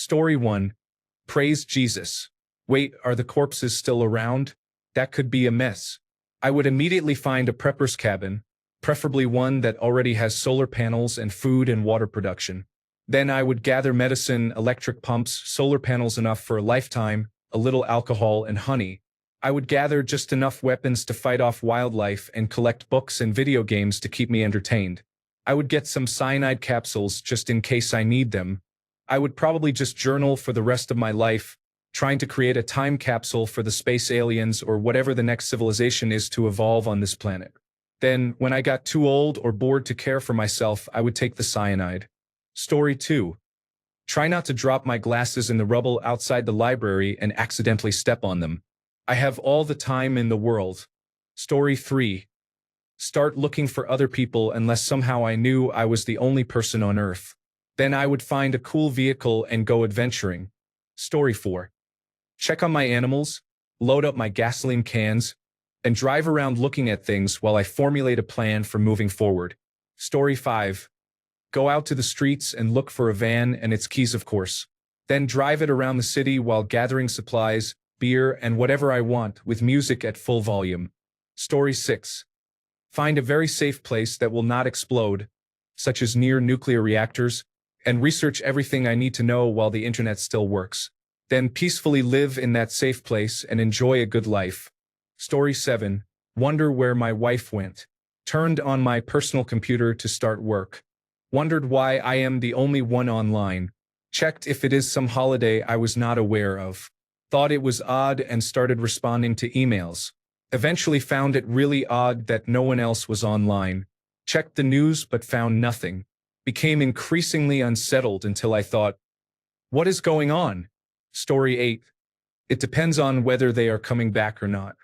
Story 1. Praise Jesus. Wait, are the corpses still around? That could be a mess. I would immediately find a prepper's cabin, preferably one that already has solar panels and food and water production. Then I would gather medicine, electric pumps, solar panels enough for a lifetime, a little alcohol and honey. I would gather just enough weapons to fight off wildlife and collect books and video games to keep me entertained. I would get some cyanide capsules just in case I need them. I would probably just journal for the rest of my life, trying to create a time capsule for the space aliens or whatever the next civilization is to evolve on this planet. Then, when I got too old or bored to care for myself, I would take the cyanide. Story 2. Try not to drop my glasses in the rubble outside the library and accidentally step on them. I have all the time in the world. Story 3. Start looking for other people unless somehow I knew I was the only person on Earth. Then I would find a cool vehicle and go adventuring. Story 4. Check on my animals, load up my gasoline cans, and drive around looking at things while I formulate a plan for moving forward. Story 5. Go out to the streets and look for a van and its keys, of course. Then drive it around the city while gathering supplies, beer, and whatever I want with music at full volume. Story 6. Find a very safe place that will not explode, such as near nuclear reactors, and research everything I need to know while the internet still works. Then peacefully live in that safe place and enjoy a good life. Story 7. Wonder where my wife went. Turned on my personal computer to start work. Wondered why I am the only one online. Checked if it is some holiday I was not aware of. Thought it was odd and started responding to emails. Eventually found it really odd that no one else was online. Checked the news but found nothing. Became increasingly unsettled until I thought, what is going on? Story 8. It depends on whether they are coming back or not.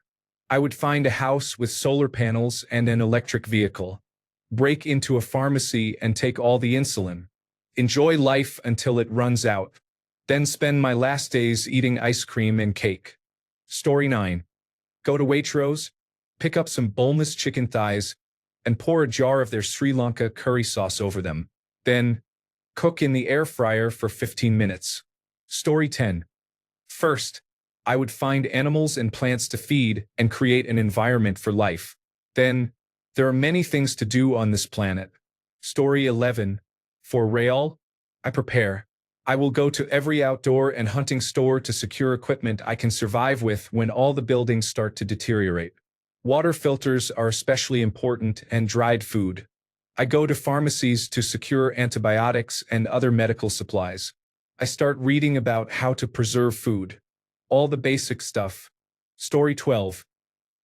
I would find a house with solar panels and an electric vehicle. Break into a pharmacy and take all the insulin. Enjoy life until it runs out. Then spend my last days eating ice cream and cake. Story 9. Go to Waitrose, pick up some boneless chicken thighs, and pour a jar of their Sri Lanka curry sauce over them. Then, cook in the air fryer for 15 minutes. Story 10. First, I would find animals and plants to feed and create an environment for life. Then, there are many things to do on this planet. Story 11. For real, I prepare. I will go to every outdoor and hunting store to secure equipment I can survive with when all the buildings start to deteriorate. Water filters are especially important and dried food. I go to pharmacies to secure antibiotics and other medical supplies. I start reading about how to preserve food. All the basic stuff. Story 12.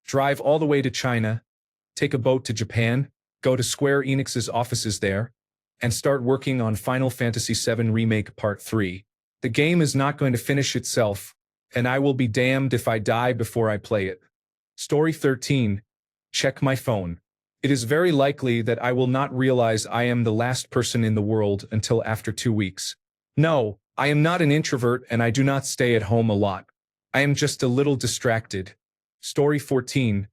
Drive all the way to China, take a boat to Japan, go to Square Enix's offices there, and start working on Final Fantasy VII Remake Part 3. The game is not going to finish itself, and I will be damned if I die before I play it. Story 13. Check my phone. It is very likely that I will not realize I am the last person in the world until after 2 weeks. No, I am not an introvert and I do not stay at home a lot. I am just a little distracted. Story 14.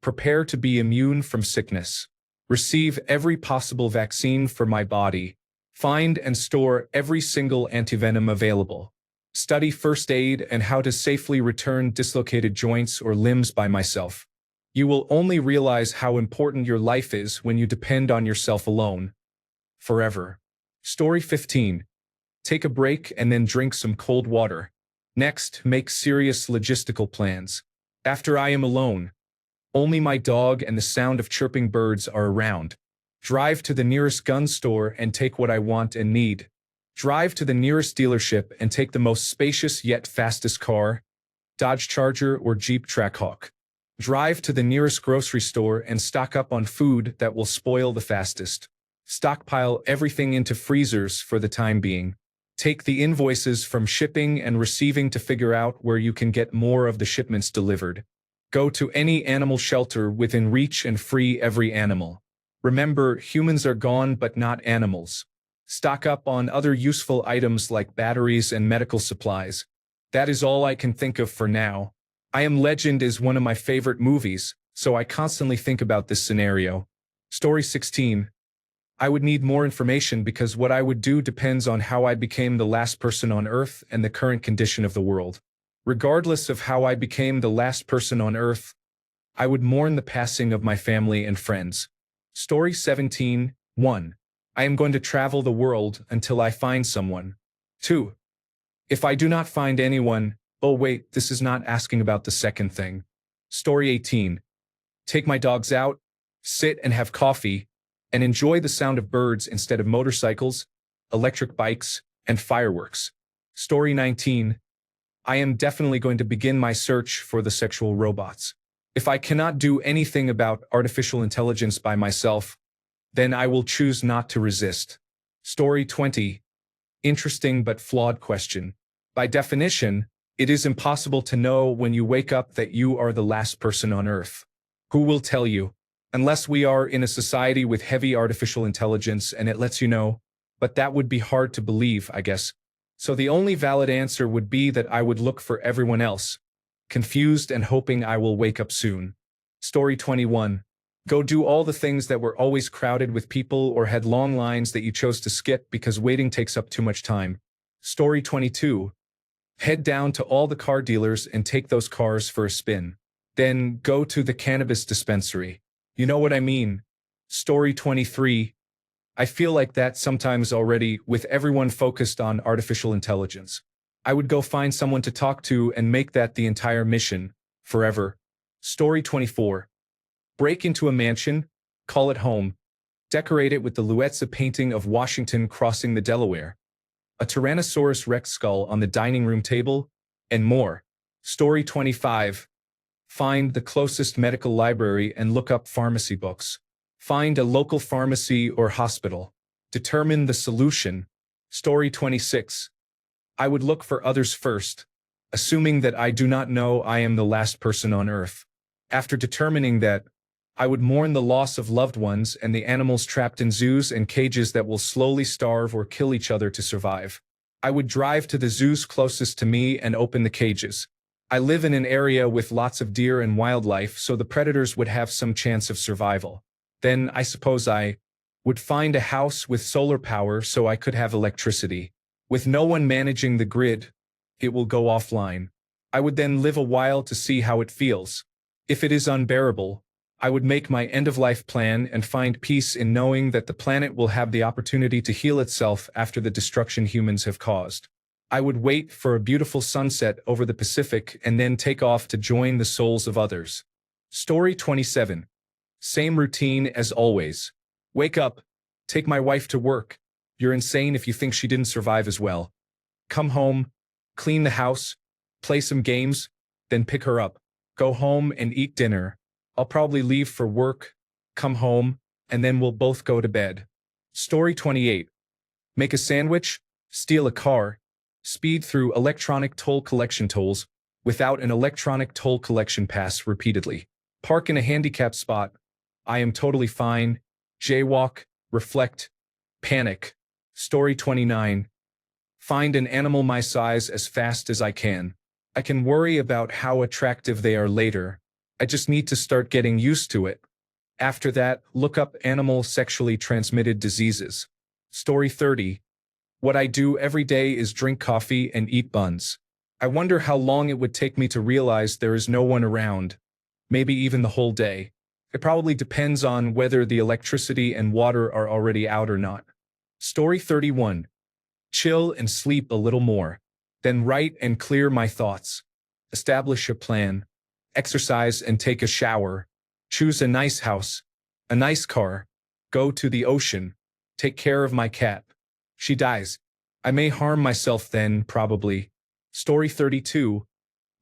Prepare to be immune from sickness. Receive every possible vaccine for my body. Find and store every single antivenom available. Study first aid and how to safely return dislocated joints or limbs by myself. You will only realize how important your life is when you depend on yourself alone. Forever. Story 15. Take a break and then drink some cold water. Next, make serious logistical plans. After I am alone, only my dog and the sound of chirping birds are around. Drive to the nearest gun store and take what I want and need. Drive to the nearest dealership and take the most spacious yet fastest car, Dodge Charger or Jeep Trackhawk. Drive to the nearest grocery store and stock up on food that will spoil the fastest. Stockpile everything into freezers for the time being. Take the invoices from shipping and receiving to figure out where you can get more of the shipments delivered. Go to any animal shelter within reach and free every animal. Remember, humans are gone but not animals. Stock up on other useful items like batteries and medical supplies. That is all I can think of for now. I Am Legend is one of my favorite movies, so I constantly think about this scenario. Story 16. I would need more information because what I would do depends on how I became the last person on Earth and the current condition of the world. Regardless of how I became the last person on Earth, I would mourn the passing of my family and friends. Story 17, 1. I am going to travel the world until I find someone. 2. If I do not find anyone, oh wait, this is not asking about the second thing. Story 18. Take my dogs out, sit and have coffee, and enjoy the sound of birds instead of motorcycles, electric bikes, and fireworks. Story 19. I am definitely going to begin my search for the sexual robots. If I cannot do anything about artificial intelligence by myself, then I will choose not to resist. Story 20. Interesting but flawed question. By definition, it is impossible to know when you wake up that you are the last person on Earth. Who will tell you? Unless we are in a society with heavy artificial intelligence and it lets you know, but that would be hard to believe, I guess. So the only valid answer would be that I would look for everyone else, confused and hoping I will wake up soon. Story 21. Go do all the things that were always crowded with people or had long lines that you chose to skip because waiting takes up too much time. Story 22. Head down to all the car dealers and take those cars for a spin. Then go to the cannabis dispensary. You know what I mean. Story 23. I feel like that sometimes already with everyone focused on artificial intelligence. I would go find someone to talk to and make that the entire mission, forever. Story 24. Break into a mansion, call it home, decorate it with the Luetza painting of Washington crossing the Delaware, a Tyrannosaurus Rex skull on the dining room table, and more. Story 25. Find the closest medical library and look up pharmacy books. Find a local pharmacy or hospital. Determine the solution. Story 26. I would look for others first, assuming that I do not know I am the last person on Earth. After determining that, I would mourn the loss of loved ones and the animals trapped in zoos and cages that will slowly starve or kill each other to survive. I would drive to the zoos closest to me and open the cages. I live in an area with lots of deer and wildlife, so the predators would have some chance of survival. Then I suppose I would find a house with solar power so I could have electricity. With no one managing the grid, it will go offline. I would then live a while to see how it feels. If it is unbearable, I would make my end-of-life plan and find peace in knowing that the planet will have the opportunity to heal itself after the destruction humans have caused. I would wait for a beautiful sunset over the Pacific and then take off to join the souls of others. Story 27. Same routine as always. Wake up, take my wife to work. You're insane if you think she didn't survive as well. Come home, clean the house, play some games, then pick her up. Go home and eat dinner. I'll probably leave for work, come home, and then we'll both go to bed. Story 28. Make a sandwich, steal a car, speed through electronic toll collection tolls without an electronic toll collection pass repeatedly. Park in a handicapped spot. I am totally fine. Jaywalk, reflect, panic. Story 29. Find an animal my size as fast as I can. I can worry about how attractive they are later. I just need to start getting used to it. After that, look up animal sexually transmitted diseases. Story 30. What I do every day is drink coffee and eat buns. I wonder how long it would take me to realize there is no one around. Maybe even the whole day. It probably depends on whether the electricity and water are already out or not. Story 31. Chill and sleep a little more. Then write and clear my thoughts. Establish a plan. Exercise and take a shower. Choose a nice house. A nice car. Go to the ocean. Take care of my cat. She dies. I may harm myself then, probably. Story 32.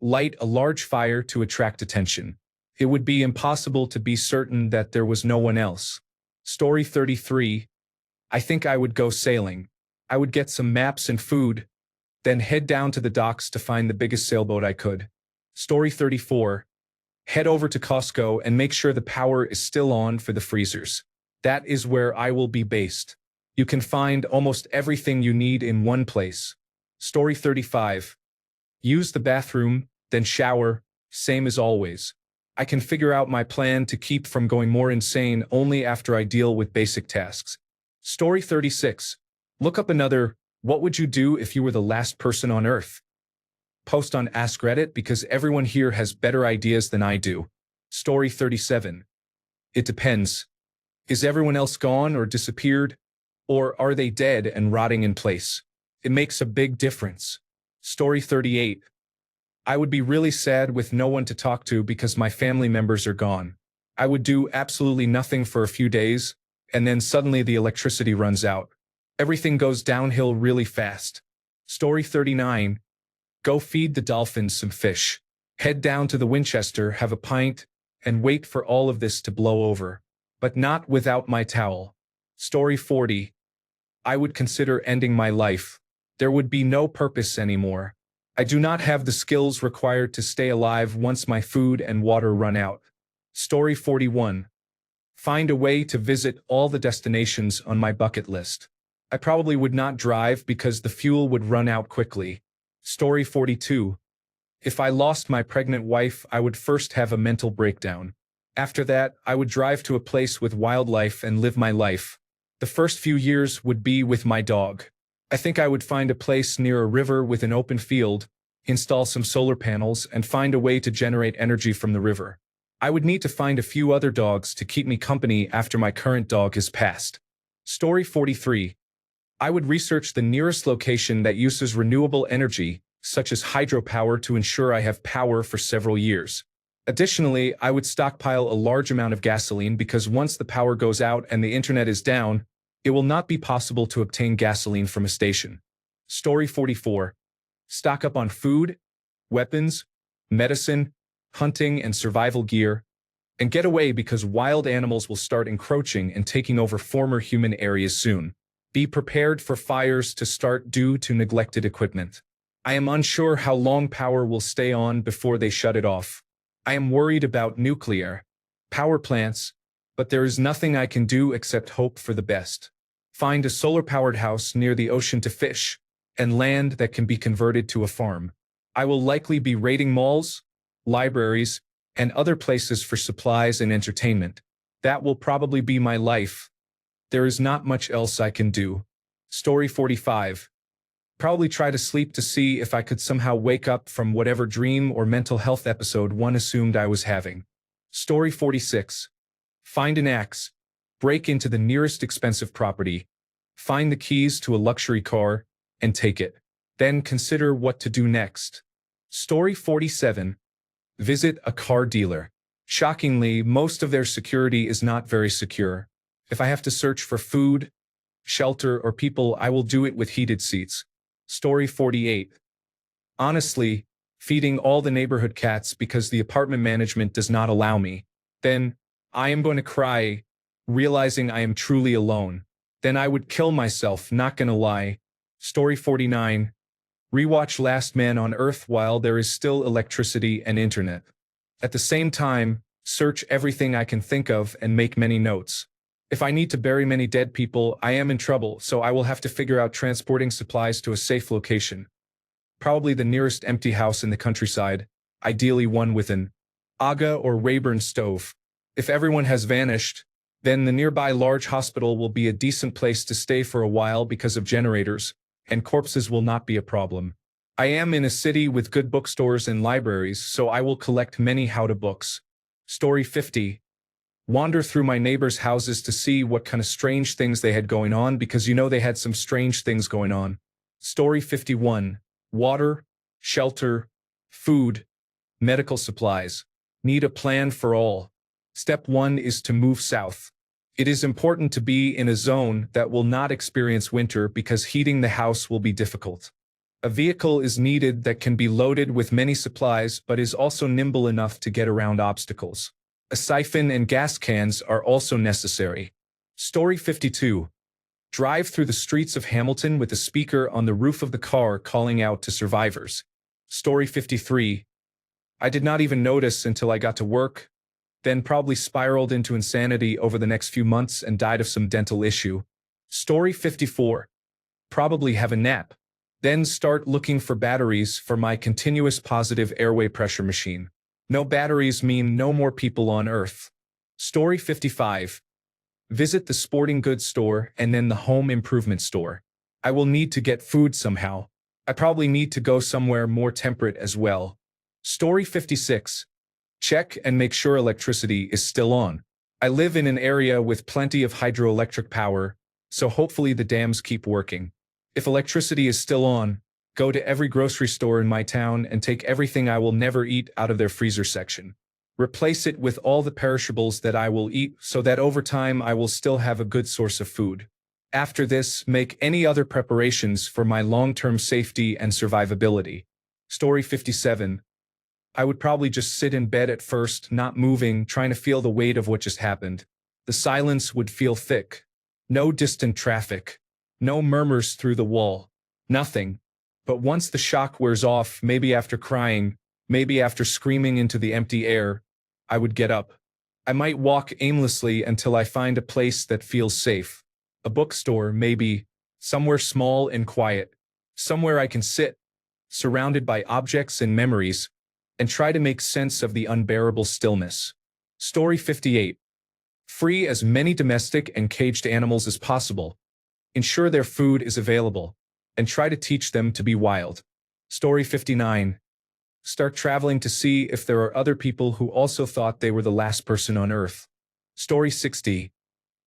Light a large fire to attract attention. It would be impossible to be certain that there was no one else. Story 33. I think I would go sailing. I would get some maps and food, then head down to the docks to find the biggest sailboat I could. Story 34. Head over to Costco and make sure the power is still on for the freezers. That is where I will be based. You can find almost everything you need in one place. Story 35. Use the bathroom, then shower, same as always. I can figure out my plan to keep from going more insane only after I deal with basic tasks. Story 36. Look up another, what would you do if you were the last person on Earth? Post on AskReddit because everyone here has better ideas than I do. Story 37. It depends. Is everyone else gone or disappeared? Or are they dead and rotting in place? It makes a big difference. Story 38. I would be really sad with no one to talk to because my family members are gone. I would do absolutely nothing for a few days, and then suddenly the electricity runs out. Everything goes downhill really fast. Story 39. Go feed the dolphins some fish. Head down to the Winchester, have a pint, and wait for all of this to blow over. But not without my towel. Story 40. I would consider ending my life. There would be no purpose anymore. I do not have the skills required to stay alive once my food and water run out. Story 41. Find a way to visit all the destinations on my bucket list. I probably would not drive because the fuel would run out quickly. Story 42. If I lost my pregnant wife, I would first have a mental breakdown. After that, I would drive to a place with wildlife and live my life. The first few years would be with my dog. I think I would find a place near a river with an open field, install some solar panels, and find a way to generate energy from the river. I would need to find a few other dogs to keep me company after my current dog has passed. Story 43. I would research the nearest location that uses renewable energy, such as hydropower, to ensure I have power for several years. Additionally, I would stockpile a large amount of gasoline because once the power goes out and the internet is down, it will not be possible to obtain gasoline from a station. Story 44. Stock up on food, weapons, medicine, hunting, and survival gear, and get away because wild animals will start encroaching and taking over former human areas soon. Be prepared for fires to start due to neglected equipment. I am unsure how long power will stay on before they shut it off. I am worried about nuclear power plants, but there is nothing I can do except hope for the best. Find a solar-powered house near the ocean to fish, and land that can be converted to a farm. I will likely be raiding malls, libraries, and other places for supplies and entertainment. That will probably be my life. There is not much else I can do. Story 45. Probably try to sleep to see if I could somehow wake up from whatever dream or mental health episode one assumed I was having. Story 46. Find an axe. Break into the nearest expensive property. Find the keys to a luxury car, and take it. Then consider what to do next. Story 47. Visit a car dealer. Shockingly, most of their security is not very secure. If I have to search for food, shelter, or people, I will do it with heated seats. Story 48. Honestly, feeding all the neighborhood cats because the apartment management does not allow me. Then, I am going to cry, realizing I am truly alone. Then I would kill myself, not gonna lie. Story 49. Rewatch Last Man on Earth while there is still electricity and internet. At the same time, search everything I can think of and make many notes. If I need to bury many dead people, I am in trouble, so I will have to figure out transporting supplies to a safe location. Probably the nearest empty house in the countryside, ideally one with an Aga or Rayburn stove. If everyone has vanished, then the nearby large hospital will be a decent place to stay for a while because of generators, and corpses will not be a problem. I am in a city with good bookstores and libraries, so I will collect many how-to books. Story 50. Wander through my neighbors' houses to see what kind of strange things they had going on because you know they had some strange things going on. Story 51. Water, shelter, food, medical supplies. Need a plan for all. Step 1 is to move south. It is important to be in a zone that will not experience winter because heating the house will be difficult. A vehicle is needed that can be loaded with many supplies but is also nimble enough to get around obstacles. A siphon and gas cans are also necessary. Story 52. Drive through the streets of Hamilton with a speaker on the roof of the car calling out to survivors. Story 53. I did not even notice until I got to work, then probably spiraled into insanity over the next few months and died of some dental issue. Story 54. Probably have a nap. Then start looking for batteries for my continuous positive airway pressure machine. No batteries mean no more people on Earth. Story 55. Visit the sporting goods store and then the home improvement store. I will need to get food somehow. I probably need to go somewhere more temperate as well. Story 56. Check and make sure electricity is still on. I live in an area with plenty of hydroelectric power, so hopefully the dams keep working. If electricity is still on, go to every grocery store in my town and take everything I will never eat out of their freezer section. Replace it with all the perishables that I will eat so that over time I will still have a good source of food. After this, make any other preparations for my long-term safety and survivability. Story 57. I would probably just sit in bed at first, not moving, trying to feel the weight of what just happened. The silence would feel thick. No distant traffic. No murmurs through the wall. Nothing. But once the shock wears off, maybe after crying, maybe after screaming into the empty air, I would get up. I might walk aimlessly until I find a place that feels safe. A bookstore, maybe. Somewhere small and quiet. Somewhere I can sit, surrounded by objects and memories, and try to make sense of the unbearable stillness. Story 58. Free as many domestic and caged animals as possible. Ensure their food is available, and try to teach them to be wild. Story 59. Start traveling to see if there are other people who also thought they were the last person on Earth. Story 60.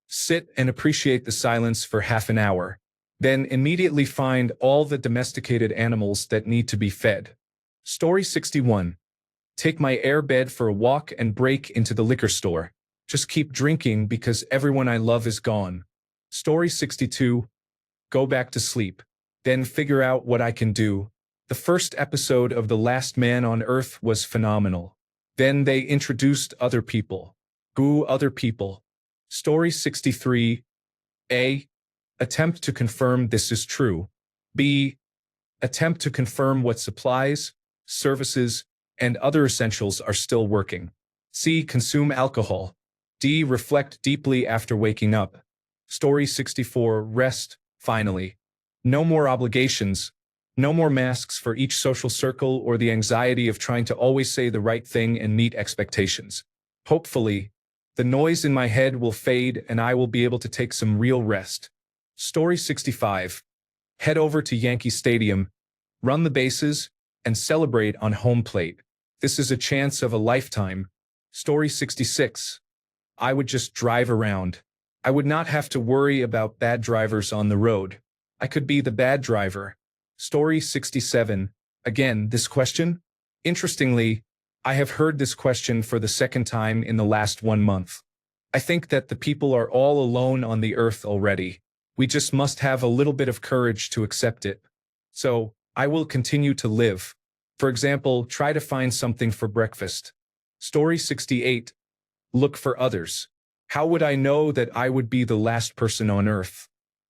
Sit and appreciate the silence for half an hour. Then immediately find all the domesticated animals that need to be fed. Story 61. Take my air bed for a walk and break into the liquor store. Just keep drinking because everyone I love is gone. Story 62. Go back to sleep. Then figure out what I can do. The first episode of The Last Man on Earth was phenomenal. Then they introduced other people. Other people. Story 63. A. Attempt to confirm this is true. B. Attempt to confirm what supplies, services, and other essentials are still working. C. Consume alcohol. D. Reflect deeply after waking up. Story 64. Rest, finally. No more obligations. No more masks for each social circle or the anxiety of trying to always say the right thing and meet expectations. Hopefully, the noise in my head will fade and I will be able to take some real rest. Story 65. Head over to Yankee Stadium, run the bases, and celebrate on home plate. This is a chance of a lifetime. Story 66. I would just drive around. I would not have to worry about bad drivers on the road. I could be the bad driver. Story 67. Again, this question? Interestingly, I have heard this question for the second time in the last 1 month. I think that the people are all alone on the earth already. We just must have a little bit of courage to accept it. So, I will continue to live. For example, try to find something for breakfast. Story 68. Look for others. How would I know that I would be the last person on earth?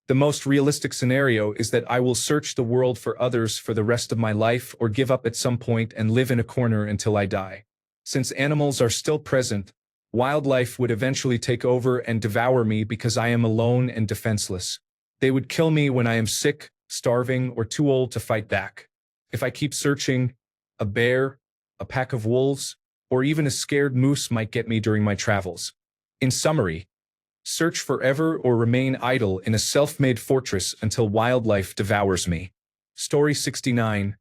The most realistic scenario is that I will search the world for others for the rest of my life or give up at some point and live in a corner until I die. Since animals are still present, wildlife would eventually take over and devour me because I am alone and defenseless. They would kill me when I am sick, starving, or too old to fight back. If I keep searching, a bear, a pack of wolves, or even a scared moose might get me during my travels. In summary, search forever or remain idle in a self-made fortress until wildlife devours me. Story 69.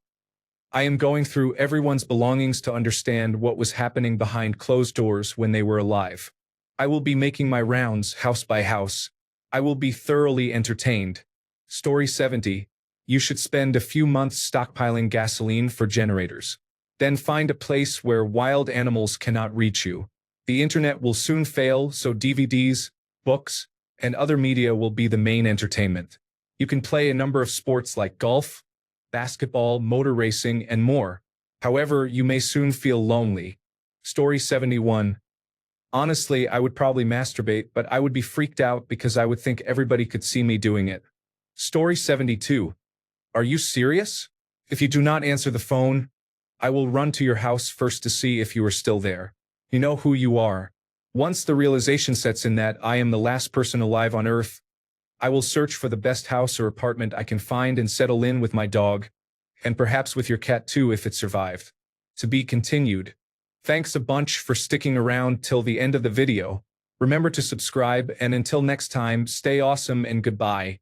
I am going through everyone's belongings to understand what was happening behind closed doors when they were alive. I will be making my rounds house by house. I will be thoroughly entertained. Story 70. You should spend a few months stockpiling gasoline for generators. Then find a place where wild animals cannot reach you. The internet will soon fail, so DVDs, books, and other media will be the main entertainment. You can play a number of sports like golf, basketball, motor racing, and more. However, you may soon feel lonely. Story 71. Honestly, I would probably masturbate, but I would be freaked out because I would think everybody could see me doing it. Story 72. Are you serious? If you do not answer the phone, I will run to your house first to see if you are still there. You know who you are. Once the realization sets in that I am the last person alive on Earth, I will search for the best house or apartment I can find and settle in with my dog, and perhaps with your cat too if it survived. To be continued. Thanks a bunch for sticking around till the end of the video. Remember to subscribe, and until next time, stay awesome and goodbye.